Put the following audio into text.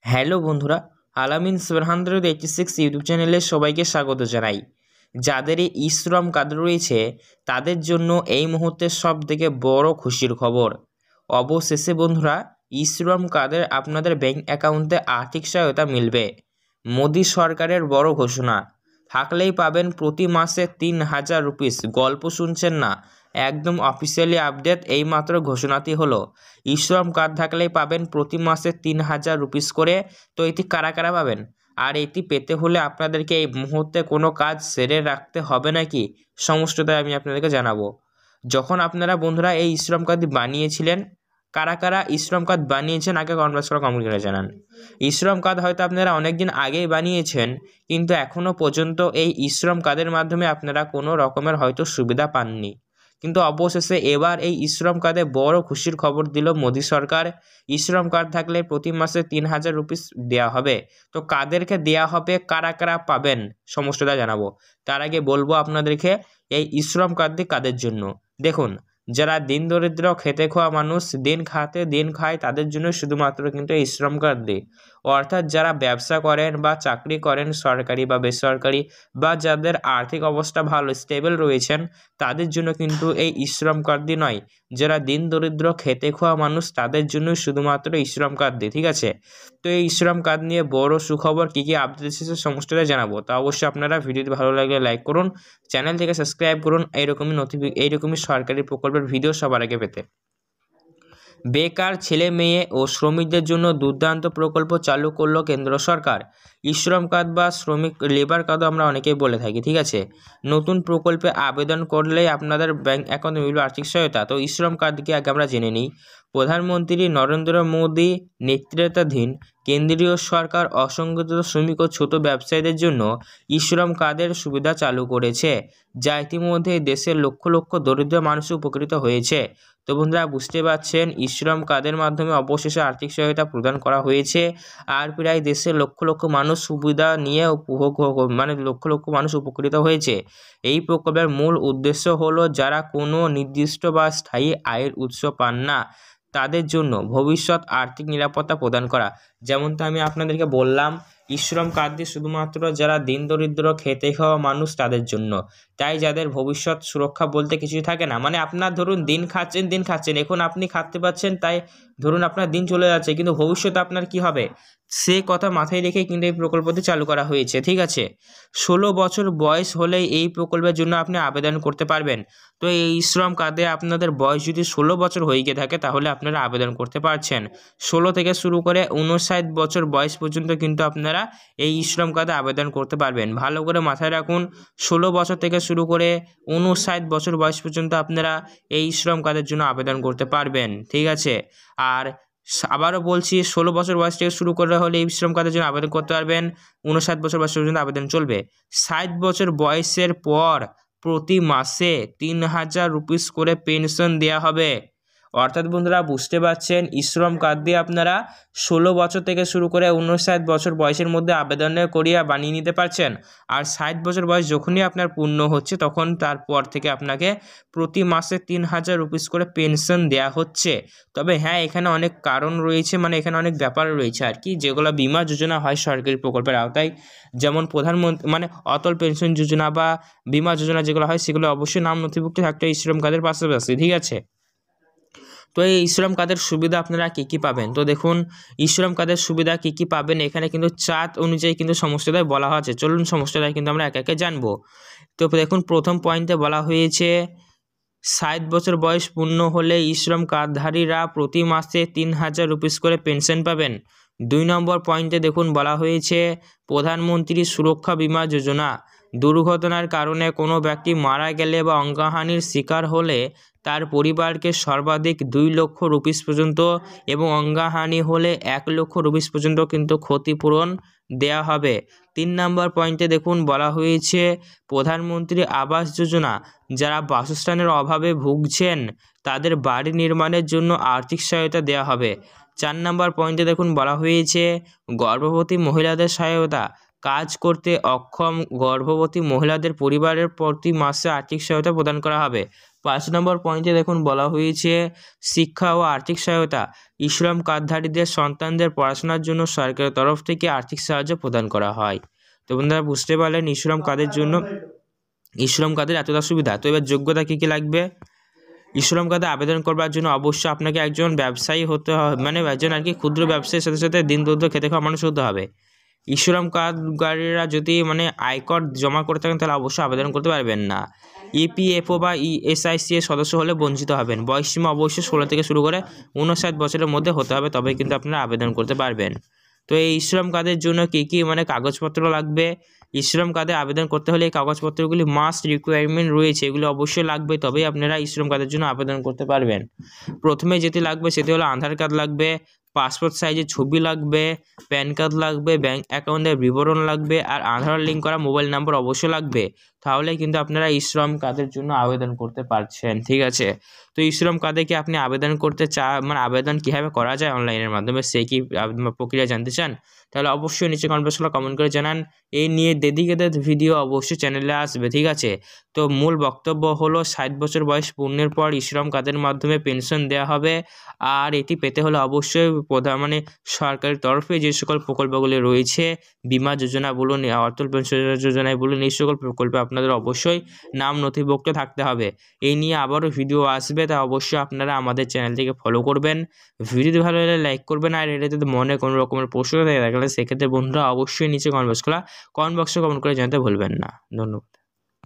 Hello বন্ধুরা, আলামিন 786 YouTube চ্যানেলে সবাইকে স্বাগত জানাই। যাদের এই ই-শ্রম কার্ড রয়েছে তাদের জন্য এই মুহূর্তে সবথেকে বড় খুশির খবর। অবশেষে বন্ধুরা, ই-শ্রম কার্ডের আপনাদের ব্যাংক অ্যাকাউন্টে আর্থিক সহায়তা মিলবে। মোদি সরকারের বড় ঘোষণা, থাকলেই পাবেন প্রতি মাসে 3000 রুপিস। গল্প শুনছেন না, একদম অফিসিয়ালি আপডেট। এইমাত্র ঘোষণাটি হলো, ই-শ্রম কার্ড থাকলেই পাবেন প্রতি মাসে 3000 রুপিস করে। তো এটি কারা কারা পাবেন, আর এটি পেতে হলে আপনাদেরকে এই মুহূর্তে কোনো কাজ সেরে রাখতে হবে নাকি, সমস্তটাই আমি আপনাদেরকে জানাবো। যখন আপনারা বন্ধুরা এই ই-শ্রম কার্ড বানিয়েছিলেন, কারা কারা ই-শ্রম কার্ড বানিয়েছেন আগে কনভার্স করে কমেন্ট করে জানান। ই-শ্রম কার্ড হয়তো আপনারা অনেক দিন আগেই বানিয়েছেন, কিন্তু এখনও পর্যন্ত এই ই-শ্রম কার্ডের মাধ্যমে আপনারা কোনো রকমের হয়তো সুবিধা পাননি। কিন্তু অবশেষে এবার এই ই-শ্রম কার্ডে বড় খুশির খবর দিল মোদি সরকার। ই-শ্রম কার্ড থাকলে প্রতি মাসে 3000 রুপিস দেওয়া হবে। তো কাদেরকে দেওয়া হবে, কারা কারা পাবেন, সমস্তটা জানাবো। তার আগে বলবো আপনাদেরকে এই ই-শ্রম কার্ডটি কাদের জন্য। দেখুন, যারা দিন দরিদ্র খেতে খাওয়া মানুষ, দিন খাতে দিন খায়, তাদের জন্য শুধুমাত্র কিন্তু এই শ্রম কার্ড দেয়। অর্থাৎ যারা ব্যবসা করেন বা চাকরি করেন, সরকারি বা বেসরকারি, বা যাদের আর্থিক অবস্থা ভালো স্টেবল রয়েছেন, তাদের জন্য কিন্তু এই ই-শ্রম কার্ডটি নয়। যারা দিন দরিদ্র খেতে খাওয়া মানুষ, তাদের জন্য শুধুমাত্র ই-শ্রম কার্ড দেয়, ঠিক আছে। তো এই ই-শ্রম কার্ড নিয়ে বড় সুখবর, কী কী আপডেট এসেছে সমস্তটা জানাবো। তো অবশ্যই আপনারা ভিডিওটি ভালো লাগলে লাইক করুন, চ্যানেল থেকে সাবস্ক্রাইব করুন এইরকমই সরকারি প্রকল্পের ভিডিও সবার আগে পেতে। বেকার ছেলে মেয়ে ও শ্রমিকদের জন্য দুর্দান্ত প্রকল্প চালু করলো কেন্দ্র সরকার। ই-শ্রম কার্ড বা শ্রমিক লেবার কার্ডও আমরা অনেকেই বলে থাকি, ঠিক আছে। নতুন প্রকল্পে আবেদন করলেই আপনাদের ব্যাংক অ্যাকাউন্টে মিলবে আর্থিক সহায়তা। তো ই-শ্রম কার্ডকে আগে আমরা জেনে নিই। প্রধানমন্ত্রী নরেন্দ্র মোদী নেতৃত্বাধীন কেন্দ্রীয় সরকার অসংগঠিত শ্রমিক ও ছোট ব্যবসায়ীদের জন্য ই-শ্রম কার্ডের সুবিধা চালু করেছে, যা ইতিমধ্যে দেশের লক্ষ লক্ষ দরিদ্র মানুষ উপকৃত হয়েছে। তো বন্ধুরা, বুঝতে পারছেন, ই-শ্রম কার্ডের মাধ্যমে অবশেষে আর্থিক সহায়তা প্রদান করা হয়েছে। আর প্রায় দেশের লক্ষ লক্ষ মানুষ সুবিধা নিয়ে লক্ষ লক্ষ মানুষ উপকৃত হয়েছে। এই প্রকল্পের মূল উদ্দেশ্য হলো, যারা কোনো নির্দিষ্ট বা স্থায়ী আয়ের উৎস পান না, তাদের জন্য ভবিষ্যৎ আর্থিক নিরাপত্তা প্রদান করা। যেমনটা আমি আপনাদেরকে বললাম, ই-শ্রম কার্ডটি শুধুমাত্র যারা দিন দরিদ্র খেতে খাওয়া মানুষ তাদের জন্য। তাই যাদের ভবিষ্যৎ সুরক্ষা বলতে কিছুই থাকে না, মানে আপনার ধরুন দিন খাচ্ছেন, এখন আপনি খাতে পাচ্ছেন, তাই ধরুন আপনার দিন চলে যাচ্ছে, কিন্তু ভবিষ্যতে আপনার কি হবে সে কথা মাথায় রেখে কিন্তু এই প্রকল্পটি চালু করা হয়েছে, ঠিক আছে। 16 বছর বয়স হলেই এই প্রকল্পের জন্য আপনি আবেদন করতে পারবেন। তো এই ই-শ্রম কার্ডে আপনাদের বয়স যদি 16 বছর হয়ে গিয়ে থাকে, তাহলে আপনারা আবেদন করতে পারছেন। 16 থেকে শুরু করে 59 বছর বয়স পর্যন্ত কিন্তু আপনারা এই ই-শ্রম কার্ডে আবেদন করতে পারবেন। ভালো করে মাথায় রাখুন, 16 বছর থেকে শুরু করে 59 বছর বয়স পর্যন্ত আপনারা এই ই-শ্রম কার্ডের জন্য আবেদন করতে পারবেন, ঠিক আছে। আর আবারও বলছি, 16 বছর বয়স থেকে শুরু করে হলে এই শ্রম কার্ডের জন্য আবেদন করতে পারবেন। 59 বছর বয়স পর্যন্ত আবেদন চলবে। 60 বছর বয়সের পর প্রতি মাসে 3000 রুপিস করে পেনশন দেওয়া হবে। অর্থাৎ বন্ধুরা, বুঝতে পারছেন, ই-শ্রম কার্ড দিয়ে আপনারা 16 বছর থেকে শুরু করে 59 বছর বয়সের মধ্যে আবেদন করিয়ে বানিয়ে নিতে পারছেন। আর 60 বছর বয়স যখনই আপনার পূর্ণ হচ্ছে, তখন তারপর থেকে আপনাকে প্রতি মাসে 3000 রুপিস করে পেনশন দেওয়া হচ্ছে। তবে হ্যাঁ, এখানে অনেক কারণ রয়েছে, মানে এখানে অনেক ব্যাপার রয়েছে আর কি, যেগুলো বিমা যোজনা হয় সরকারি প্রকল্পের আওতায়, যেমন প্রধানমন্ত্রী অটল পেনশন যোজনা বা বিমা যোজনা যেগুলো হয়, সেগুলো অবশ্যই নাম নথিভুক্ত থাকতে ই-শ্রম কার্ডের পাশাপাশি, ঠিক আছে। তো এই ই-শ্রম কার্ডের সুবিধা আপনারা কী কী পাবেন, তো দেখুন, ই-শ্রম কার্ডের সুবিধা কী কী পাবেন এখানে কিন্তু চার্ট অনুযায়ী কিন্তু সমস্তটাই বলা হয়েছে। চলুন সমস্তটাই কিন্তু আমরা একে একে জানবো। তো দেখুন, প্রথম পয়েন্টে বলা হয়েছে 60 বছর বয়স পূর্ণ হলে ই-শ্রম কার্ডধারীরা প্রতি মাসে 3000 রুপিস করে পেনশন পাবেন। 2 নম্বর পয়েন্টে দেখুন, বলা হয়েছে প্রধানমন্ত্রী সুরক্ষা বিমা যোজনা। দুর্ঘটনার কারণে কোনো ব্যক্তি মারা গেলে বা অঙ্গহানির শিকার হলে তার পরিবারকে সর্বাধিক 2 লক্ষ রুপিস পর্যন্ত এবং অঙ্গহানি হলে 1 লক্ষ রুপিস পর্যন্ত কিন্তু ক্ষতিপূরণ দেওয়া হবে। 3 নম্বর পয়েন্টে দেখুন, বলা হয়েছে প্রধানমন্ত্রী আবাস যোজনা। যারা বাসস্থানের অভাবে ভুগছেন, তাদের বাড়ি নির্মাণের জন্য আর্থিক সহায়তা দেওয়া হবে। 4 নম্বর পয়েন্টে দেখুন, বলা হয়েছে গর্ভবতী মহিলাদের সহায়তা। কাজ করতে অক্ষম গর্ভবতী মহিলাদের পরিবারের প্রতি মাসে আর্থিক সহায়তা প্রদান করা হবে। 5 নম্বর পয়েন্টে দেখুন বলা হয়েছে শিক্ষা ও আর্থিক সহায়তা। শ্রম কার্ডধারীদের সন্তানদের পড়াশোনার জন্য সরকারের তরফ থেকে আর্থিক সাহায্য প্রদান করা হয়। তো বন্ধুরা বুঝতে পারলেন শ্রম কার্ডের জন্য শ্রম কার্ডের এতটা সুবিধা। তো এবার যোগ্যতা কী কী লাগবে? শ্রম কার্ডে আবেদন করবার জন্য অবশ্যই আপনাকে একজন ব্যবসায়ী হতে হবে, মানে একজন আর কি ক্ষুদ্র ব্যবসায়ীর সাথে সাথে দিন দরিদ্র খেটে খাওয়া মানুষ হতে হবে। শ্রম কার্ডধারীরা যদি মানে আয়কর জমা করে থাকেন তাহলে অবশ্যই আবেদন করতে পারবেন না। ইপিএফও বা ইএসআইসি এর সদস্য হলে বঞ্চিত হবেন। বয়সসীমা অবশ্যই 16 থেকে শুরু করে 59 বছরের মধ্যে হতে হবে, তবেই কিন্তু আপনারা আবেদন করতে পারবেন। তো এই শ্রম কার্ডের জন্য কী কী মানে কাগজপত্র লাগবে? শ্রম কার্ডে আবেদন করতে হলে এই কাগজপত্রগুলি মাস্ট রিকোয়ারমেন্ট রয়েছে, এগুলো অবশ্যই লাগবে, তবেই আপনারা শ্রম কার্ডের জন্য আবেদন করতে পারবেন। প্রথমে যেটি লাগবে সেটি হলো আধার কার্ড লাগবে, পাসপোর্ট সাইজের ছবি লাগবে, প্যান কার্ড লাগবে, ব্যাঙ্ক অ্যাকাউন্টের বিবরণ লাগবে, আর আধার লিঙ্ক করা মোবাইল নাম্বার অবশ্যই লাগবে। তাহলে কিন্তু আপনারা শ্রম কার্ডের জন্য আবেদন করতে পারছেন। ঠিক আছে, তো শ্রম কার্ডে কি আপনি আবেদন করতে মানে আবেদন কীভাবে করা যায় অনলাইনের মাধ্যমে, সেই কি প্রক্রিয়া জানতে চান? তাহলে অবশ্যই নিচে কমেন্ট বক্সে কমেন্ট করে জানান। এই নিয়ে ডেডিকেটেড ভিডিও অবশ্যই চ্যানেলে আসবে। ঠিক আছে, তো মূল বক্তব্য হলো 60 বছর বয়স পূর্ণের পর শ্রম কার্ডের মাধ্যমে পেনশন দেওয়া হবে। আর এটি পেতে হলে অবশ্যই মানে সরকারের তরফে যে সকল প্রকল্পগুলি রয়েছে, বিমা যোজনা বলুন, অটল পেনশন যোজনায় বলুন, এই সকল প্রকল্পে আপনাদের অবশ্যই নাম নথিভুক্ত থাকতে হবে। এই নিয়ে আবারও ভিডিও আসবে, তা অবশ্যই আপনারা আমাদের চ্যানেলটিকে ফলো করবেন। ভিডিওটি ভালো হলে লাইক করবেন, আর এটা যদি মনে কোনো রকমের প্রশ্ন থাকে তাহলে সেক্ষেত্রে বন্ধুরা অবশ্যই নিচে কমেন্ট বক্সে কমেন্ট করে জানাতে ভুলবেন না। ধন্যবাদ।